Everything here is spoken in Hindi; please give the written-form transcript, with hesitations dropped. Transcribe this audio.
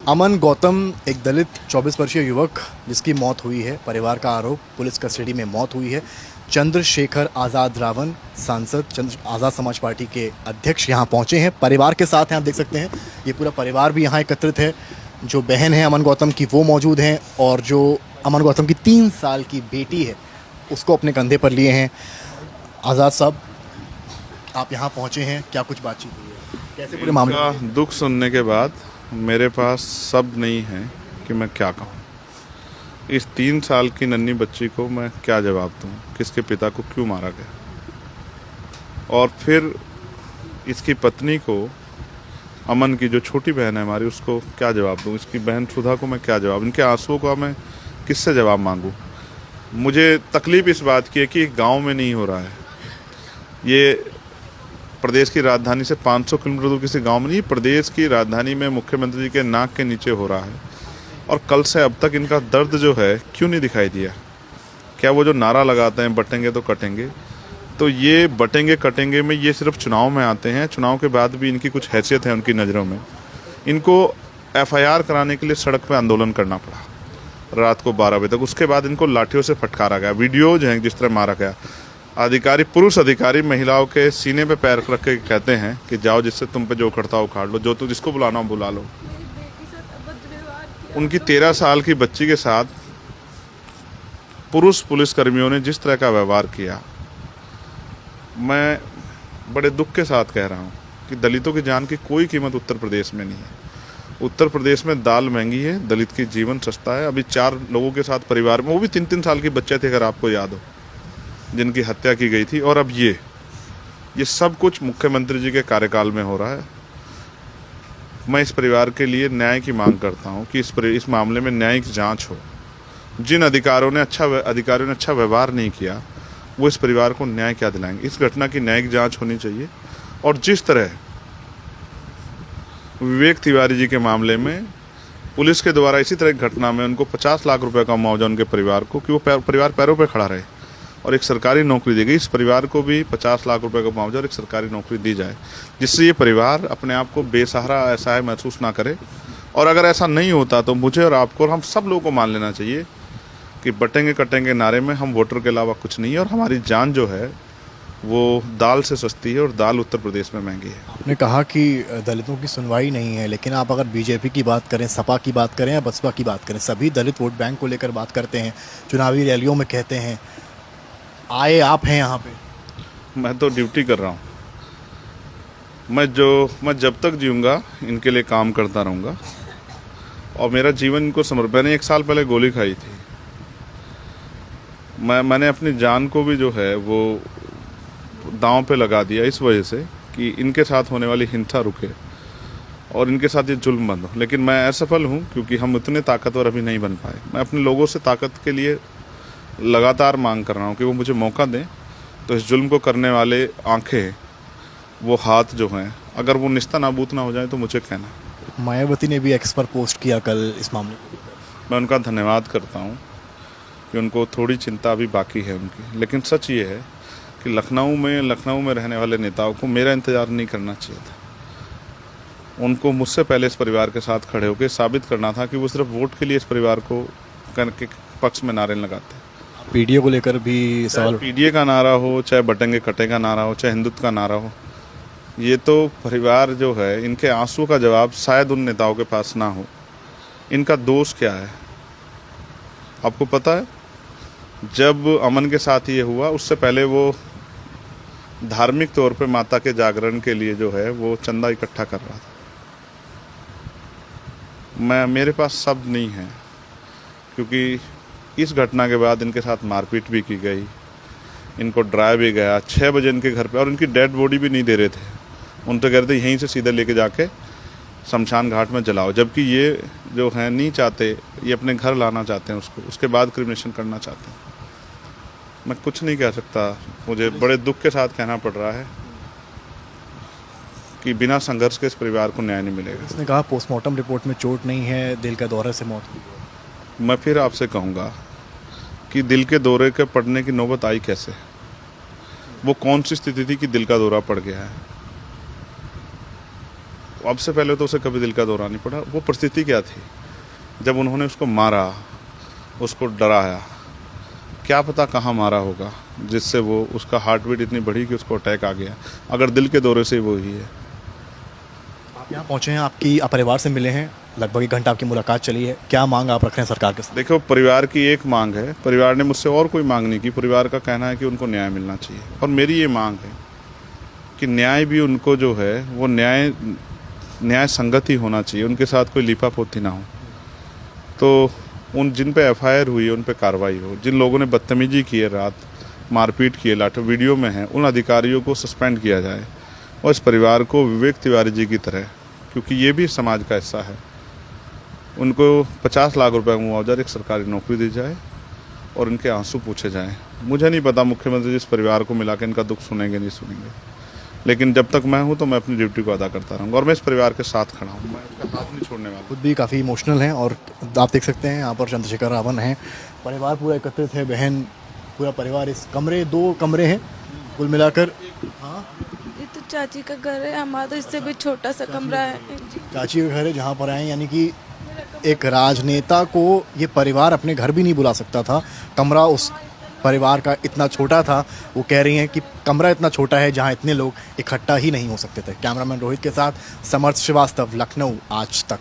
अमन गौतम एक दलित 24 वर्षीय युवक जिसकी मौत हुई है। परिवार का आरोप, पुलिस कस्टडी में मौत हुई है। चंद्रशेखर आज़ाद रावण सांसद चंद्र आज़ाद समाज पार्टी के अध्यक्ष यहाँ पहुँचे हैं, परिवार के साथ हैं। आप देख सकते हैं ये पूरा परिवार भी यहाँ एकत्रित है। जो बहन है अमन गौतम की वो मौजूद हैं और जो अमन गौतम की 3 साल की बेटी है उसको अपने कंधे पर लिए हैं। आज़ाद साहब, आप यहाँ पहुँचे हैं, क्या कुछ बातचीत हुई है, कैसे पूरे मामले का दुख सुनने के बाद मेरे पास शब्द नहीं है कि मैं क्या कहूँ। इस 3 साल की नन्ही बच्ची को मैं क्या जवाब दूँ, किसके पिता को क्यों मारा गया, और फिर इसकी पत्नी को, अमन की जो छोटी बहन है हमारी, उसको क्या जवाब दूँ, इसकी बहन सुधा को मैं क्या जवाब, इनके आंसुओं का मैं किससे जवाब मांगूँ। मुझे तकलीफ़ इस बात की है कि गांव में नहीं हो रहा है, ये प्रदेश की राजधानी से 500 किलोमीटर दूर किसी गांव में नहीं, प्रदेश की राजधानी में मुख्यमंत्री जी के नाक के नीचे हो रहा है। और कल से अब तक इनका दर्द जो है क्यों नहीं दिखाई दिया। क्या वो जो नारा लगाते हैं बटेंगे तो कटेंगे, तो ये बटेंगे कटेंगे में ये सिर्फ चुनाव में आते हैं। चुनाव के बाद भी इनकी कुछ हैसियत है उनकी नज़रों में। इनको FIR कराने के लिए सड़क पर आंदोलन करना पड़ा रात को 12 बजे तक। उसके बाद इनको लाठियों से फटकारा गया, वीडियोज हैं जिस तरह मारा गया। अधिकारी, पुरुष अधिकारी महिलाओं के सीने पे पैर रख के कहते हैं कि जाओ, जिससे तुम पे जो उखड़ता हो उखाड़ लो, जो तुम जिसको बुलाना हो बुला लो। उनकी 13 साल की बच्ची के साथ पुरुष पुलिसकर्मियों ने जिस तरह का व्यवहार किया, मैं बड़े दुख के साथ कह रहा हूँ कि दलितों की जान की कोई कीमत उत्तर प्रदेश में नहीं है। उत्तर प्रदेश में दाल महंगी है, दलित की जीवन सस्ता है। अभी 4 लोगों के साथ परिवार में, वो भी 3-3 साल के बच्चे थे अगर आपको याद हो, जिनकी हत्या की गई थी। और अब ये सब कुछ मुख्यमंत्री जी के कार्यकाल में हो रहा है। मैं इस परिवार के लिए न्याय की मांग करता हूं कि इस मामले में न्यायिक जांच हो। जिन अधिकारियों ने अच्छा व्यवहार नहीं किया, वो इस परिवार को न्याय क्या दिलाएंगे। इस घटना की न्यायिक जांच होनी चाहिए। और जिस तरह विवेक तिवारी जी के मामले में पुलिस के द्वारा इसी तरह की घटना में उनको 50 लाख रुपए का मुआवजा उनके परिवार को, कि वो परिवार पैरों पर खड़ा रहे और एक सरकारी नौकरी दी गई, इस परिवार को भी 50 लाख रुपए का मुआवजा और एक सरकारी नौकरी दी जाए, जिससे ये परिवार अपने आप को बेसहारा असहाय महसूस ना करे। और अगर ऐसा नहीं होता तो मुझे और आपको और हम सब लोगों को मान लेना चाहिए कि बटेंगे कटेंगे नारे में हम वोटर के अलावा कुछ नहीं है, और हमारी जान जो है वो दाल से सस्ती है, और दाल उत्तर प्रदेश में महंगी है। आपने कहा कि दलितों की सुनवाई नहीं है, लेकिन आप अगर बीजेपी की बात करें, सपा की बात करें या बसपा की बात करें, सभी दलित वोट बैंक को लेकर बात करते हैं, चुनावी रैलियों में कहते हैं। आए आप हैं यहाँ पे। मैं तो ड्यूटी कर रहा हूँ। मैं जब तक जीऊँगा इनके लिए काम करता रहूँगा, और मेरा जीवन इनको समर्पित। मैंने 1 साल पहले गोली खाई थी। मैंने अपनी जान को भी जो है वो दांव पे लगा दिया इस वजह से कि इनके साथ होने वाली हिंसा रुके और इनके साथ ये जुल्म बंद हो। लेकिन मैं असफल हूँ क्योंकि हम उतने ताकतवर अभी नहीं बन पाए। मैं अपने लोगों से ताकत के लिए लगातार मांग कर रहा हूँ कि वो मुझे मौका दें, तो इस जुल्म को करने वाले आंखें, वो हाथ जो हैं, अगर वो निस्ता नाबूद ना हो जाए तो मुझे कहना। मायावती ने भी एक्स पर पोस्ट किया कल इस मामले को। मैं उनका धन्यवाद करता हूँ कि उनको थोड़ी चिंता अभी बाकी है उनकी। लेकिन सच ये है कि लखनऊ में रहने वाले नेताओं को मेरा इंतज़ार नहीं करना चाहिए था। उनको मुझसे पहले इस परिवार के साथ खड़े होकर साबित करना था कि वो सिर्फ वोट के लिए इस परिवार को के पक्ष में नारे लगाते हैं। पीडीए को लेकर भी सवाल, पीडीए का नारा हो, चाहे बटेंगे कटेंगे का नारा हो, चाहे हिंदुत्व का नारा हो, ये तो परिवार जो है, इनके आंसू का जवाब शायद उन नेताओं के पास ना हो। इनका दोष क्या है आपको पता है? जब अमन के साथ ये हुआ, उससे पहले वो धार्मिक तौर पे माता के जागरण के लिए जो है वो चंदा इकट्ठा कर रहा था। मेरे पास शब्द नहीं है, क्योंकि इस घटना के बाद इनके साथ मारपीट भी की गई, इनको डराया भी गया। 6 बजे इनके घर पे, और इनकी डेड बॉडी भी नहीं दे रहे थे। उन तो कह रहे थे यहीं से सीधे लेके जाके शमशान घाट में जलाओ, जबकि ये जो हैं नहीं चाहते, ये अपने घर लाना चाहते हैं उसको, उसके बाद क्रिमिनेशन करना चाहते हैं। मैं कुछ नहीं कह सकता, मुझे बड़े दुख के साथ कहना पड़ रहा है कि बिना संघर्ष के इस परिवार को न्याय नहीं मिलेगा। उसने कहा पोस्टमार्टम रिपोर्ट में चोट नहीं है, दिल का दौरे से मौत हुई। मैं फिर आपसे कहूँगा कि दिल के दौरे के पड़ने की नौबत आई कैसे? वो कौन सी स्थिति थी कि दिल का दौरा पड़ गया है? अब से पहले तो उसे कभी दिल का दौरा नहीं पड़ा। वो परिस्थिति क्या थी जब उन्होंने उसको मारा, उसको डराया, क्या पता कहाँ मारा होगा जिससे वो उसका हार्ट बीट इतनी बढ़ी कि उसको अटैक आ गया। अगर दिल के दौरे से वो ही है। आप यहाँ पहुँचे हैं, आपकी परिवार से मिले हैं, लगभग 1 घंटा आपकी मुलाकात चली है, क्या मांग आप रख रहे हैं सरकार के साथ? देखो, परिवार की एक मांग है, परिवार ने मुझसे और कोई मांग नहीं की। परिवार का कहना है कि उनको न्याय मिलना चाहिए और मेरी ये मांग है कि न्याय भी उनको जो है वो न्याय संगत ही होना चाहिए, उनके साथ कोई लीपापोती ना हो। तो उन जिन पे एफआईआर हुई है उन पे कार्रवाई हो। जिन लोगों ने बदतमीजी की है, रात मारपीट की है, लाठो वीडियो में है, उन अधिकारियों को सस्पेंड किया जाए और इस परिवार को विवेक तिवारी जी की तरह, क्योंकि ये भी समाज का हिस्सा है, उनको 50 लाख रुपए का मुआवजा, एक सरकारी नौकरी दी जाए और इनके आंसू पूछे जाएं। मुझे नहीं पता मुख्यमंत्री जी इस परिवार को मिला के इनका दुख सुनेंगे नहीं सुनेंगे, लेकिन जब तक मैं हूं तो मैं अपनी ड्यूटी को अदा करता रहूँगा और मैं इस परिवार के साथ खड़ा हूँ। मैं इसका हाथ नहीं छोड़ने वाला। खुद भी काफ़ी इमोशनल हैं और आप देख सकते हैं यहाँ पर चंद्रशेखर रावण हैं, परिवार पूरा एकत्रित है, बहन, पूरा परिवार। इस कमरे 2 कमरे हैं कुल मिलाकर। हाँ, ये तो चाची का घर है, हमारा तो इससे भी छोटा सा कमरा है। चाची का घर है जहाँ पर आए, यानी कि एक राजनेता को ये परिवार अपने घर भी नहीं बुला सकता था। कमरा उस परिवार का इतना छोटा था। वो कह रही हैं कि कमरा इतना छोटा है जहाँ इतने लोग इकट्ठा ही नहीं हो सकते थे। कैमरामैन रोहित के साथ समर्थ श्रीवास्तव, लखनऊ, आज तक।